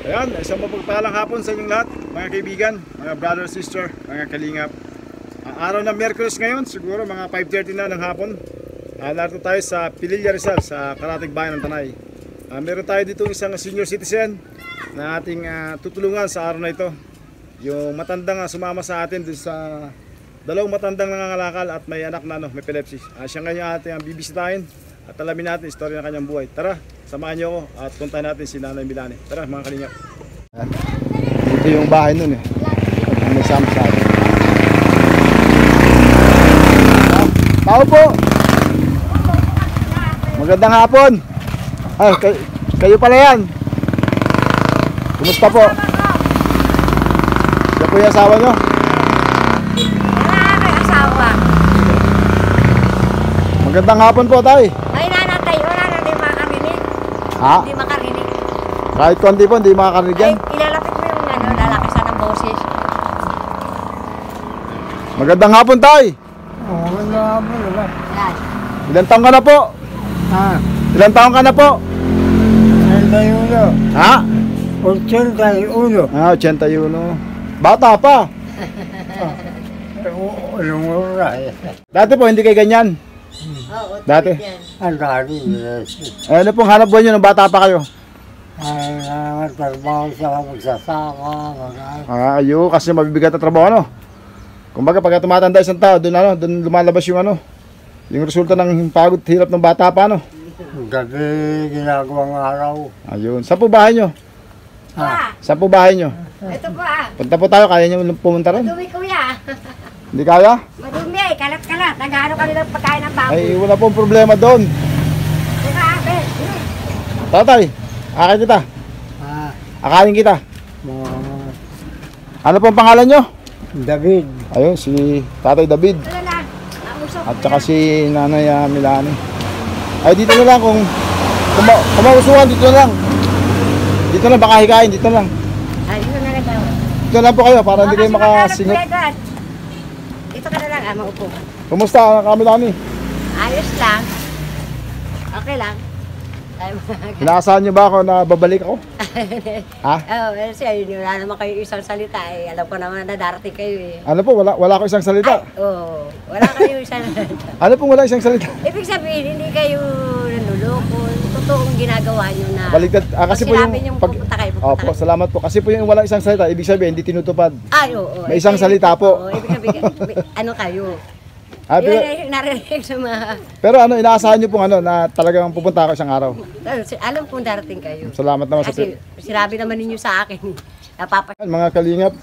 Ayan, isang mapagpalang hapon sa inyong lahat, mga kaibigan, mga brother, sister, mga kalingap. Araw ng Miyerkules ngayon, siguro mga 5:30 na ng hapon. Narito tayo sa Pililla, Rizal, sa karatig bayan ng Tanay. Meron tayo dito isang senior citizen na ating tutulungan sa araw na ito. Yung matandang sumama sa atin dun sa dalawang matandang nangangalakal at may anak na may epilepsy. Siya ngayon ating bibisitahin at alamin natin istorya ng kanyang buhay. Tara, samahan niyo ako at puntahan natin si Nanay Milani. Tara mga kalingap. Dito yung bahay nun ang nagsama sa atin. Tao po! Magandang hapon! Ay, kayo pala yan! Kumusta po? Siya po yung asawa nyo? Wala kang asawa. Magandang hapon po, tay! Ay, nanatay, wala na, di makarinig. Ha? Hindi makarinig. Kahit konti po, hindi makakarinig yan? Ay, ilalapit mo yung lalakisan ng boses. Magandang hapon, tay! Magandang hapon naman. Yan. Ilan taong ka na po? Ha? Ilan taong ka na po? 81. Ha? 81. 81. Bata pa. Anong oras? Dati po, hindi kayo ganyan. Oo, Dati. yan. Ang dami. Ano pong hanap buhay nyo nung bata pa kayo? Ay, trabaho sa magsasaka. Ayo, kasi mabibigat na trabaho, ano? Kumbaga, pagka tumatanda isang tao, doon lumalabas yung yung resulta ng pagod, hirap ng bata pa, ano? Gabi, ginagawang araw. Ayun. Saan po bahay nyo? Ah, Saan po bahay nyo? ito po ah. Punta po tayo, kaya nyo pumunta rin? Madumi kuya. Hindi kaya? Madumi, kalat-kalat. Nagano kami ng pagkain ng baboy. Ay, wala pong problema doon. Diba, Ben? Tatay, akain kita. Ah, Akain kita. mga Ano pong pangalan nyo? David. Ayun, si Tatay David. Wala na. Nausap At ko saka yan. si Nanay Milani. Ay, dito na lang kung mausuhan, dito na lang. Dito na, baka hikain, dito na lang. Ay, dito na lang daw. Dito na lang po kayo para hindi kayo Kasi maghanap makasingot. kuya doon. Dito ka na lang, maupo. Kumusta Milani? Ayos lang. Okay lang. Ay, Inaasahan niyo ba ako na babalik ako? Ha? oh, siya, wala naman kayo isang salita eh. Alam ko naman na darating kayo eh. Ano po, wala ko isang salita. Oo, wala kayo isang Ano pong wala isang salita? Ibig sabihin, hindi kayo nanuloko. Totoong ginagawa nyo na. Baliktad. Kasi Pag po sinabi yung niyong pupunta kayo, pupunta Opo, kayo. salamat po. Kasi po yung walang isang salita, ibig sabihin hindi tinutupad. Ay, oo. May isang salita po. Oo, ibig sabihin, ano kayo? Pero, Yun, narinig sa mga... pero inaasahan niyo pong na talagang pupunta ako isang araw. Alam kong darating kayo. Salamat naman sa Kasi sinabi naman ninyo sa akin. mga kalingap,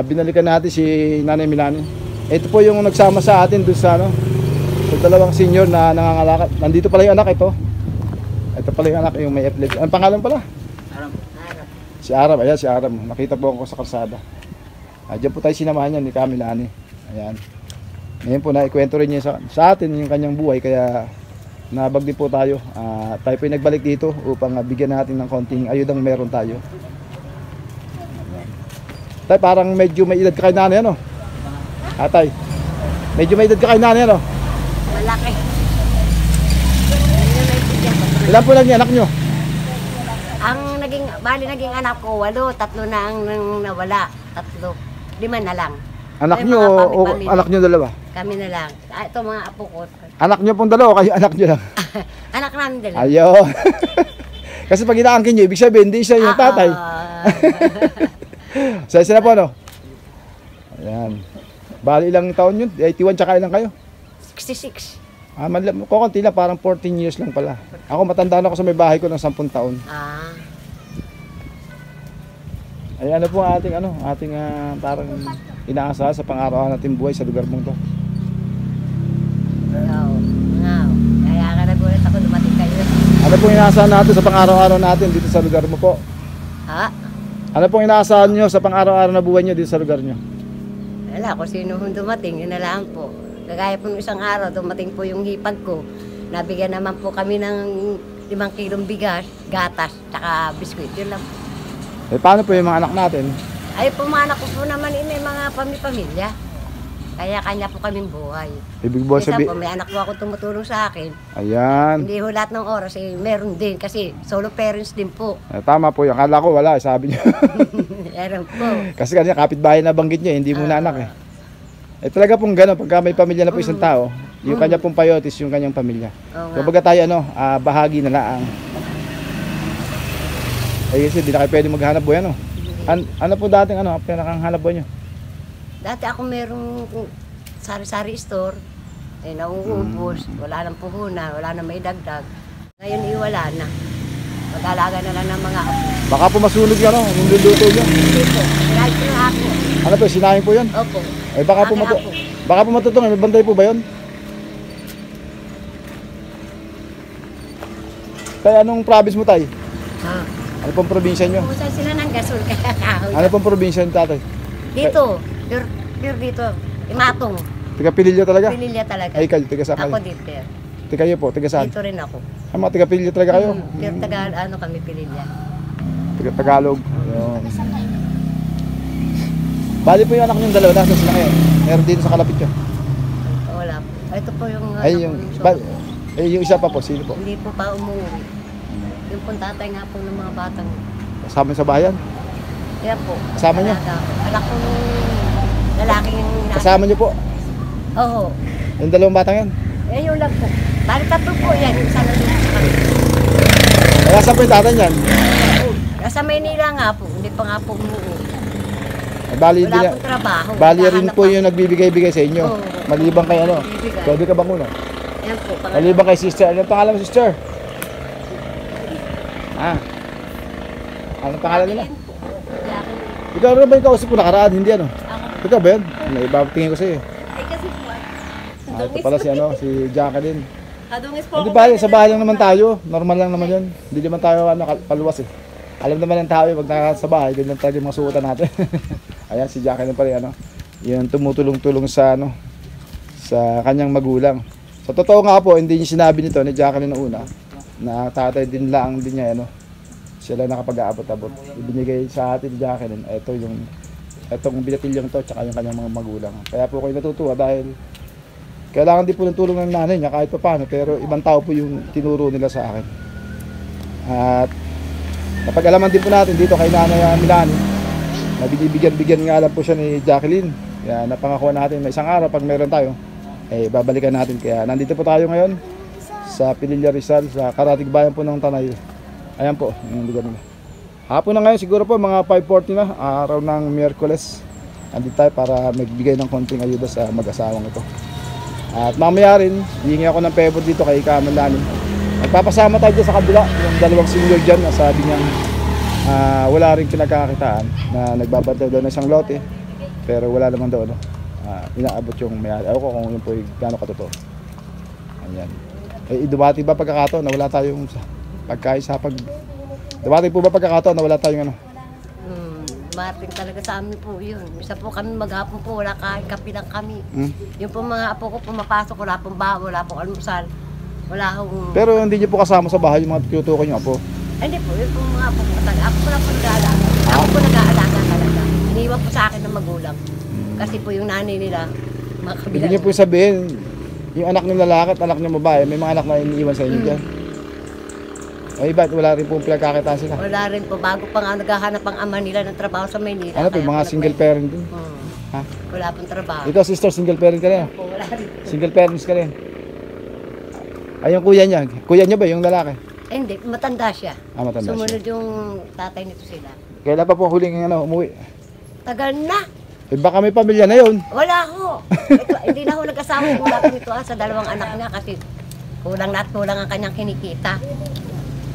binalikan natin si Nanay Milani. Ito po yung nagsama sa atin doon sa sa dalawang senior na nangangalakal. Nandito pala yung anak ito. Ito pala yung anak, yung may epilepsy. Ang pangalan pala? Si Aram. Ayan, si Aram. Nakita po ako sa kalsada. Diyan po tayo sinamahan niya ni Milani. Ayan. Ngayon po, naikwento rin niya sa atin yung kanyang buhay. Kaya nabag din po tayo. Tayo po yung nagbalik dito upang bigyan natin ng konting ayudang meron tayo. Tay, parang medyo may edad ka kay nanay, ano? Tay, medyo may edad ka kay nanay, ano? Malaki. Ilan po lang yung anak nyo? Ang naging anak ko, 8, 3 na ang nawala. 3. 5 na lang. Anak Ay, nyo mga o pamilya. anak nyo dalawa? Kami na lang. Ito mga apo ko. Anak nyo pong dalawa o kayo anak nyo lang? Anak namin dalawa. Ayo. Kasi pag inaangkin nyo, ibig sabihin, hindi siya yung tatay. Saan na po, no? Ayan. Bali ilang taon yun? 81 tsaka ilang kayo? 66. Kukunti lang, parang 14 years lang pala. Ako matanda na ako sa may bahay ko ng 10 taon. Ay ano po ang ating parang inaasahan sa pang-araw-araw nating buhay sa lugar mong to. Kaya ka nagulat ako dumating kayo. Ano pong inaasahan natin sa pang-araw-araw natin dito sa lugar mo po? Ha? Ano pong inaasahan nyo sa pang-araw-araw na buhay nyo dito sa lugar nyo? Wala, kung sino hong dumating, yun na lang po. Kagaya po nung isang araw, dumating po yung hipag ko. Nabigyan naman po kami ng 5 kilong bigas, gatas, tsaka biskwit. Yun lang. Eh paano po yung mga anak natin? Ay, pumanak ko po naman may mga pamilya. Kaya kanya po kaming buhay. Ibig mo Minsan sabi, po, may anak po ako tumutulong sa akin. ayan. Hindi ho lahat ng oras, meron din. Kasi solo parents din po. Tama po, yung akala ko wala, sabi niyo. Meron po. Kasi kanina kapitbahay na banggit niya, hindi mo na anak eh. Talaga pong gano'n, pagka may pamilya na po isang tao, yung kanya pong priorities, yung kanyang pamilya. Oo nga. Kapag tayo bahagi na lang. Ay kasi di na kayo pwede maghanap buhay ano. Ano po dating pinakanghanap buhay niyo? Dati ako merong sari-sari store. Nauubos. Wala nang puhunan, wala nang may dagdag. Ngayon wala na. Mag-alaga na lang ng mga apo. Baka po masunog yan yung luluto niyo. Hindi po. Sinayos ko yung ako. Ano po, sinahin po yun? Opo. Baka po, Aking apo. baka po matutungan, may bantay po ba yun? Tay, anong province mo tay? Ha? Ano pong probinsya nyo? Kung saan sila ng gasol kaya kahoy. Ano pong probinsya nyo tatay? Dito. Pure dito. Imatong. Tiga Pililya talaga? Pililya talaga. Ay kayo, tiga saan Ako kayo? dito. Tiga kayo po, tiga saan? Dito rin ako. Ang mga tiga Pililya talaga kayo? Pure kami Pililya. Tiga Tagalog. Yun. Bali po yung anak niyong dalawa, nasa sila kayo? Meron dito sa kalapit nyo? Wala po. Ito po yung Ay, yung, yung isa pa po, sino po? Hindi po pa umuwi. Yung pong tatay nga po ng mga batang. Kasama sa bayan? Yan po. Kasama niyo? Anak ko lalaking yung Kasama niyo po? Oo. Yung dalawang batang yan? Yun lang po. Bali tatlo po yan. Yung isa lang dito sa kanila. Kaya saan po yung tatay niyan? Nasa Maynila nga po. Hindi pa nga po umuwi. Bali, Wala pong trabaho. bali rin Naghahanap po ako. yung nagbibigay-bigay sa inyo. Oo. Maliban kay ano? Nagbibigay. Pwede ka bang una? Yan po. Maliban kay sister. Anong pangalan mo sister? Anong pangalan nila? Ikaw rin ba yung kausap ko nakaraan? Hindi ano? Ako. Ikaw ba yun? May ibabatingin ko sa'yo. Ay kasi po. Ito pala si si Jacqueline. Kadungis po Hindi ba, sa bahay lang naman tayo. Normal lang naman yun. Hindi naman tayo paluwas eh. Alam naman ng tao pag nasa bahay, ganyan talaga yung mga suotan natin. Ayan, si Jacqueline pa rin yung tumutulong-tulong sa sa kanyang magulang. Sa totoo nga po, hindi niya sinabi nito ni Jacqueline na una na tatay din lang din niya sila nakapag-aabot-abot. Ibinigay sa atin ni Jacqueline, itong binatilyang to tsaka yung kanyang mga magulang. Kaya po kayo natutuwa dahil kailangan din po ng tulong ng nanay niya kahit pa paano, pero ibang tao po yung tinuro nila sa akin. At napag-alaman din po natin dito kay Nanay Milani na binibigyan nga lang po siya ni Jacqueline. Kaya napangako natin na isang araw pag meron tayo, babalikan natin. Kaya nandito po tayo ngayon sa Pililya Rizal, sa karatig bayan po ng Tanay. Ayan po, yung lugar nila. Hapon na ngayon, siguro po mga 5:40 na, araw ng Miyerkules. Nandito tayo para magbigay ng konting ayuda sa mag-asawang ito. At mamaya rin, hihingi ako ng favor dito kay Kamalani. Magpapasama tayo dyan sa kabila, yung dalawang senior dyan na sabi niyang wala rin kinakakitaan na nagbabantay daw ng isang lote, pero wala naman daw inaabot yung may-ari. Ako kung yun po yung gano'ng katotoo. Ayan. Dumati ba pagkakataon na wala tayong pagkain sa dumati po ba pagkakataon na wala tayong Marting talaga sa amin po yun. Isa po kami maghapon po, wala kape lang kami. Yung po mga apo ko pumapasok, wala pong baho, wala pong almusal. Wala akong... Pero hindi niyo po kasama sa bahay yung mga tinutukoy niyo po? Hindi po, yun po mga apo ko talaga. Ako po lang po nag-aalaga. Ako po nag-aalaga talaga. Iniwan po sa akin ng magulang. Kasi po yung nanay nila, mga Hindi kabilang. niyo po sabihin, yung anak niyo lalaki at anak niyo babae, may mga anak na iniiwan sa inyo dyan. Ay, ba't wala rin pong pinagkakitaan sila? Wala rin po. Bago pa nga naghahanap ang ama nila ng trabaho sa Maynila. Ano po, Kaya mga po single parent din? Ha? Wala pong trabaho. Ikaw sister, single parent ka rin? Po, wala rin. Single parents ka rin? Ay, yung kuya niya ba yung lalaki? Eh, hindi, matanda siya. Matanda siya. Sumunod yung tatay nito sila. Kailan pa po huling umuwi? Tagal na. Baka may pamilya na yun. Wala ho. Ito, hindi na ho nag-asawa mula po ito sa dalawang anak niya kasi kulang na at kulang ang kanyang kinikita.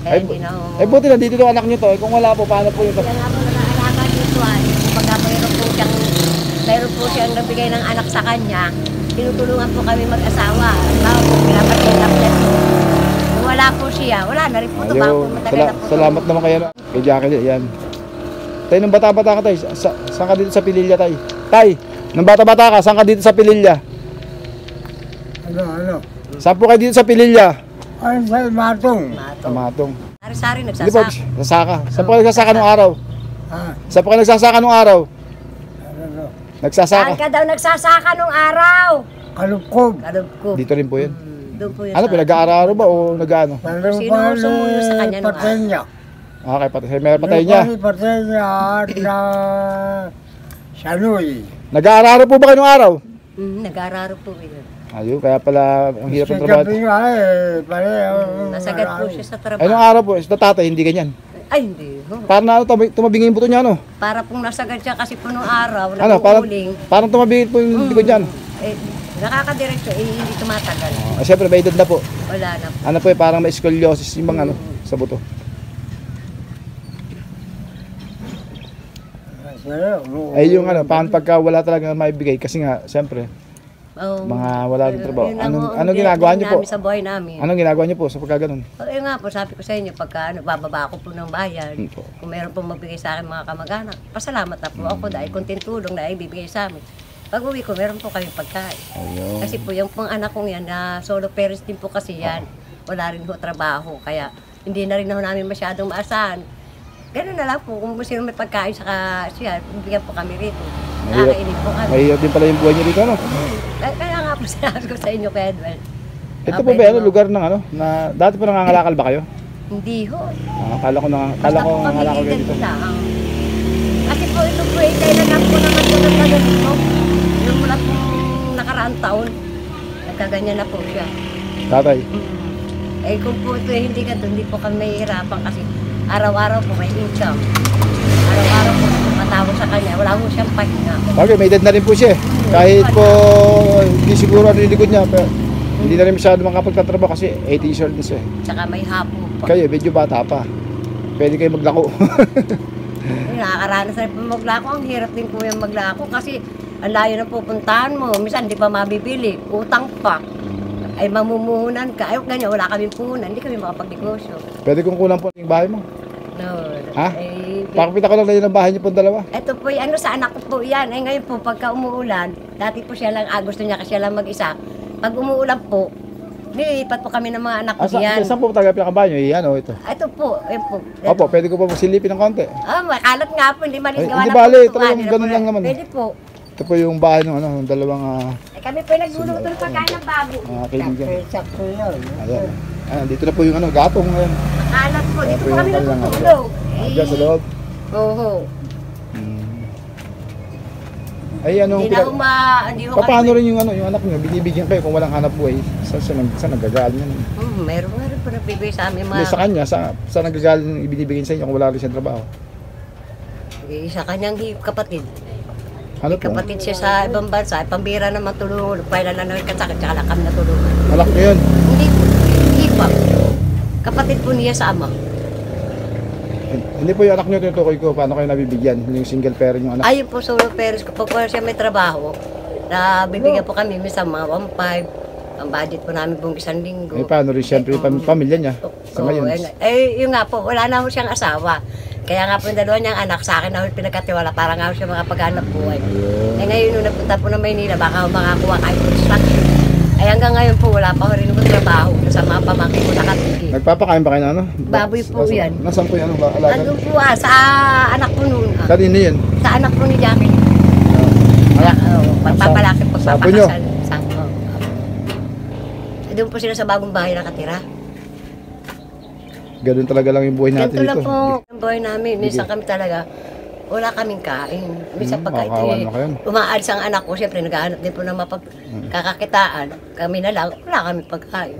Kaya hindi na ho. Buti na dito yung anak niyo to. Kung wala po, paano po yung... Kaya nga po nag-aalaga dito kapag mayroon po siyang nabigay ng anak sa kanya, tinutulungan po kami mag-asawa. Tao po, pinapatulap niya. Kung wala po siya, wala na rin po. Matagal na po. Salamat naman kayo kay Jacqueline. Yan. Tay, nung bata-bata ka tay, saan ka dito sa Pililya tay? Tay, nung bata-bata ka, saan ka dito sa Pililya? Ano? Saan po kayo dito sa Pililya? Ay, sa Matong. Matong. Sari-sari Hindi po, nagsasaka. sasaka. Saan po kayo nagsasaka nung araw? Ha? Saan po kayo nagsasaka nung araw? Ano? Nagsasaka. Saan ka daw nagsasaka nung araw? Kalukog. Kalugkog. Dito rin po yun. Doon po yun Ano, pinag-aararo ba o nag-ano? Sino sumuyo sa kanya nung patay niya. Okay, may patay niya. Patay niya na Sanoy. Nag-aararo po ba kayo nung araw? Nag-aararo po yun. Ayun, kaya pala ang hirap ng Sa trabaho. gabi nga pareho. Nasagad po siya sa Ay, trabaho. nung araw po, sa tatay, hindi ganyan. Ay, hindi. Ho. Parang na, tumabingin po ito niya, ano? Para pong nasagad siya kasi po nung araw, Ano, nag-uuling. parang tumabingin po yung likod niyan. Eh, nakakadiretso, hindi tumatagal. Siyempre, may edad na po. Wala na po. Ano po, parang may scoliosis yung mga ano, sa buto. Ay, yung ano, paano pagka wala talaga maibigay? Kasi nga, siyempre, mga wala rin trabaho. Anong ginagawa niyo po? Sa buhay namin. Anong ginagawa niyo po sa pagkaganon? Eh nga po, sabi ko sa inyo, pagka bababa ako po ng bayan, kung meron pong magbigay sa akin mga kamag-anak, pasalamat na po ako dahil kunting tulong na ibibigay sa amin. Pag uwi ko, meron po kayong pagkain. Ayun. Kasi po yung pang anak kong yan, na solo parents din po kasi yan, wala rin po trabaho, kaya hindi na rin ako namin masyadong maasahan. Ganun na lang po, kung sino may pagkain saka siya, bigyan po kami rito. Nakakainip po kami. Mahirap din pala yung buhay niyo dito, ano? Kaya nga po sinabi ko sa inyo, Kuya Edwin. Ito po ba ano, lugar ng ano, na dati po nangangalakal ba kayo? Hindi ho. Akala ko Basta po kami nangangalakal kayo dito. dito lang. Kasi po ito po ay kailangan po naman ito ng ganito. Yung mula po nakaraang taon, nagkaganyan na po siya. Tatay. Eh kung po ito hindi ganito, hindi po kami mahihirapan kasi araw-araw po may income. Araw-araw po matawag sa kanya, wala po siyang pahinga. Okay, may edad na rin po siya eh. Kahit po hindi siguro ano yung likod niya, pero hindi na rin masyado makapagtatrabaho kasi 80 years old na siya eh. Tsaka may hapon pa. Kayo, medyo bata pa. Pwede kayo maglako. Nakakaranas na rin po maglako. Ang hirap din po yung maglako kasi ang layo na pupuntahan mo. Minsan di pa mabibili. Utang pa. Ay mamumuhunan ka. Ay ganyan, wala kaming puhunan. Hindi kami makapagnegosyo. Pwede kong kulang po yung bahay mo. No. Ha? Ay, Pakapita ko lang na yung bahay niyo po dalawa. ito po, ano sa anak ko po yan. Ay ngayon po, pagka umuulan, dati po siya lang, gusto niya kasi siya lang mag-isa. Pag umuulan po, nilipat po kami ng mga anak ko diyan. Saan po talaga pinakabahay niyo? Ano, ito. Ito po, ayun po. Opo, pwede ko pa silipin ng konti. Makalat nga po, hindi maligawa Ay, hindi na bali, po. talagang ganun lang naman. Pwede po. Ito po yung bahay ng ano, ng dalawang Ay, kami po nagluluto ng pagkain ng babo. kaibigan. Sakto yan. Ayan. Ayan, dito na po yung ano, gatong ngayon. Makalat po, dito po yung kami kanilang natutulog. Diyan sa loob. Oo. Ay, anong Hindi na ako hindi ko paano rin yung ano, yung anak niyo, binibigyan kayo kung walang hanap buhay? Saan nagagaling yan? Meron po nagbibigay sa amin Hindi, sa kanya, saan nagagaling yung ibinibigay sa inyo kung wala rin siyang trabaho? Sa kanyang kapatid. Ano po? Kapatid siya sa ibang bansa, pambira naman tulungan. Kailan na nagkasakit, tsaka lang kami natulungan. Malak niyo yun? Hindi pa. Kapatid po niya sa ama. Hindi po yung anak niyo tinutukoy ko, paano kayo nabibigyan? Yung single parent yung anak? Ayun po, solo parents ko. Pag siya may trabaho, bibigyan po kami minsan mga 1.5. Ang budget po namin buong isang linggo. Eh, paano rin siyempre yung pamilya niya? Sa ngayon. Yun nga po, wala na ho siyang asawa. Kaya nga po yung dalawa niyang anak sa akin na pinagkatiwala para nga ho siya makapaghanap buhay. Ayun. Eh ngayon nung napunta po ng Maynila, baka ho makakuha kayo construction. Ay hanggang ngayon po wala pa ho rin ng trabaho sa mga pamangkin ko nakatigil. Nagpapakain ba kayo na ano? Baboy po yan. Nasaan po yung ano ba? Alaga? Ano po sa anak ko noon. Kanino yun? Sa anak ko ni Jackie. Pagpapalaki, Sabo nyo? pagpapakasal. Sabo. Doon po sila sa bagong bahay nakatira. Ganun talaga lang yung buhay natin Ganito lang dito. po ang buhay namin. Minsan kami talaga, wala kaming kain. Minsan pagka makakawan mo kayo. umaalis ang anak ko, siyempre naghahanap din po ng mapagkakakitaan. Kami na lang, wala kaming pagkain.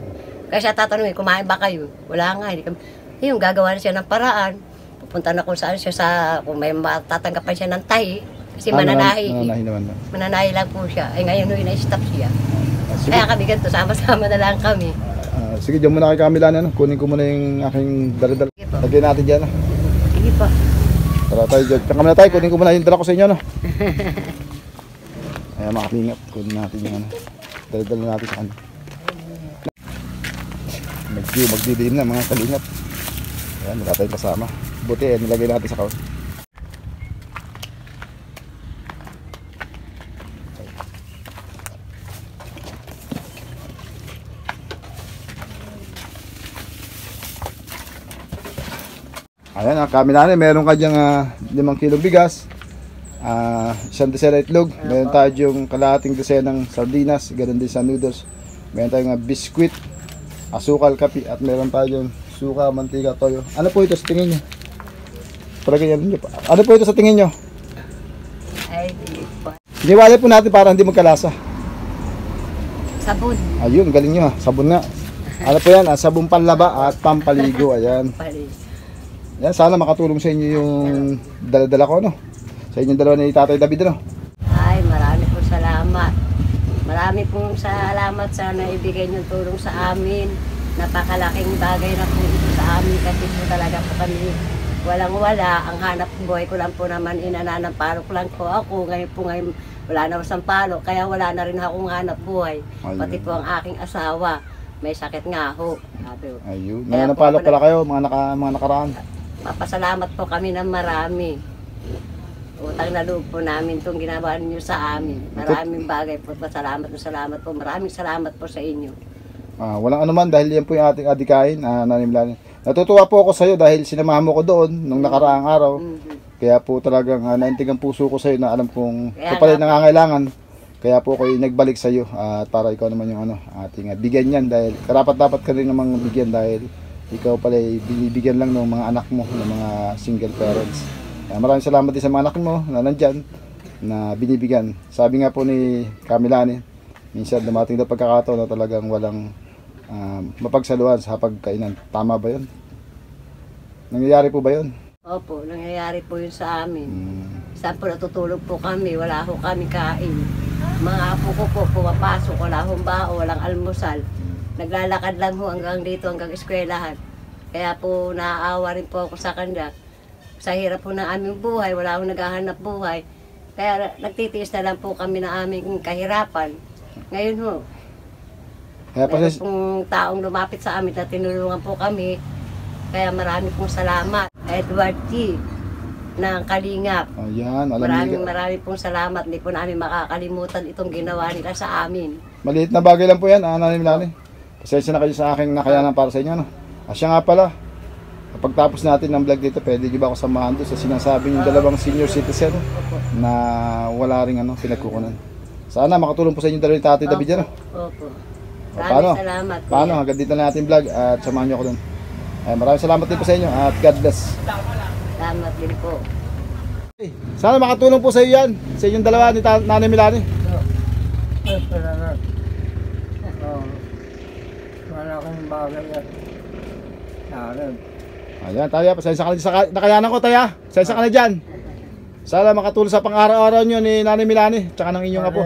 Kaya siya tatanungin, kumain ba kayo? Wala nga. Hindi kami. Yung gagawa na siya ng paraan. Pupunta na kung saan siya kung may matatanggap siya ng tahi. Kasi mananahi. Mananahi naman. Mananahi lang po siya. Ay ngayon nung ina-stop siya. Sige, Kaya kami ganito, sama-sama na lang kami. sige dyan muna kay Camila na. Kunin ko muna yung aking dala-dala. Sige po. Lagyan natin dyan. Sige po. Tara tayo dyan. Tsaka muna tayo. Kunin ko muna yung dala ko sa inyo. No? Ayan mga kalingap. Kunin natin yung ano. Dala-dala natin sa kanya. Magdidiin na mga kalingap. Ayan, wala tayong kasama. Buti nilagay natin sa kaon. Ayan, kami na meron ka diyang 5 kilong bigas. isang desena itlog. Meron tayo yung kalahating desena ng sardinas, ganun din sa noodles. Meron tayong biskwit, asukal, kape, at meron tayong suka, mantika, toyo. Ano po ito sa tingin nyo? Ano po ito sa tingin nyo? Ay, di po. Iniwala po natin para hindi magkalasa. Sabon. Ayun, galing nyo ha. Sabon nga. Ano po yan? Sabon panlaba at pampaligo. Ayan. Pali. Yan, sana makatulong sa inyo yung dala-dala ko, no? Sa inyong dalawa ni Tatay David, no? Ay, marami pong salamat. Marami pong salamat sa naibigay niyong tulong sa amin. Napakalaking bagay na po ito sa amin kasi po talaga po kami walang-wala. Ang hanap buhay ko lang po naman inananampalok lang po ako. Ngayon wala na akong sampalok, kaya wala na rin akong hanap buhay. Ayun. Pati po ang aking asawa, may sakit nga ho. Sabi ko, Ayun. Kaya Nananampalok po, pala kayo, mga nakaraan. papasalamat po kami ng marami. Utang na loob po namin itong ginawa ninyo sa amin. Maraming bagay po. Salamat po. Maraming salamat po sa inyo. Walang anuman dahil yan po yung ating adikain, nanimlanin. Natutuwa po ako sa iyo dahil sinamahan mo ko doon nung nakaraang araw. Kaya po talagang naintig ang puso ko sa iyo na alam kong ito pala yung nangangailangan. Kaya po ako nagbalik sa iyo at para ikaw naman yung ating bigyan yan dahil karapat-dapat ka rin namang bigyan dahil ikaw pala binibigyan lang ng mga anak mo, ng mga single parents. Maraming salamat din sa mga anak mo na nandyan na binibigyan. Sabi nga po ni Camilani, minsan dumating na pagkakataon na talagang walang mapagsaluhan sa pagkainan. Tama ba yun? Nangyayari po ba yun? Opo, nangyayari po yun sa amin. Saan po natutulog po kami, wala ho kami kain. Mga apo ko po pumapasok, wala hong bao, walang almusal. Naglalakad lang ho hanggang dito, hanggang eskwelahan. Kaya po naaawa rin po ako sa kanila. Sa hirap po ng aming buhay, wala akong naghahanap buhay. Kaya nagtitiis na lang po kami ng aming kahirapan. Ngayon ho, Kaya meron pong taong lumapit sa amin na tinulungan po kami. Kaya marami pong salamat. Edward T. ng Kalingap. Ayan, alam Maraming pong salamat. Hindi po namin makakalimutan itong ginawa nila sa amin. maliit na bagay lang po yan, Nanimlani. Pasensya na kayo sa aking nakayanan para sa inyo. No? Siya nga pala, kapag tapos natin ng vlog dito, pwede nyo ba ako samahan doon sa sinasabi yung dalawang senior citizen na wala ring pinagkukunan. Sana makatulong po sa inyo dalawa ni Tatay David yan. Opo. Paano? Maraming salamat. Paano? Hanggang dito na natin vlog at samahan nyo ako doon. Maraming salamat din po sa inyo at God bless. Salamat din po. Sana makatulong po sa iyo yan, sa inyong dalawa ni Nanay Milani. Ay, talaga. Malaking bagay yan. Alam. Ayan, Taya, pasensya ka na sa nakayanan ko, Taya. Pasensya ka na dyan. Sana makatulong sa pang-araw-araw nyo ni Nanay Milani, tsaka ng inyong apo.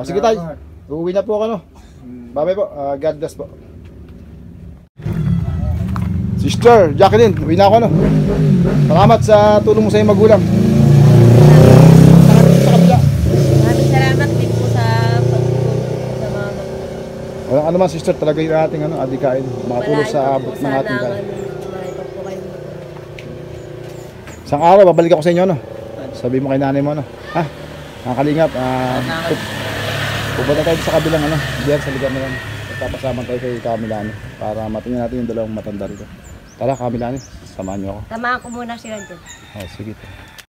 Sige tayo, uuwi na po ako, no? Bye-bye po, God bless po. Sister Jacqueline, uwi na ako, no? Salamat sa tulong mo sa iyong magulang. Sa kabila. Maraming salamat din po sa pagtulong sa mga magulang. Walang ano man, sister, talaga yung ating adikain. Makatulong sa abot ng ating kaya. Isang araw, babalik ako sa inyo, no? Sabi mo kay nanay mo, no? Ha? Mga kalingap, pupunta tayo sa kabilang, diyan sa lugar na yan. Papasama tayo kay Camilani para matingnan natin yung dalawang matanda rito. Tara, Camilani, samahan niyo ako. Samahan ko muna sila doon. Oh, sige.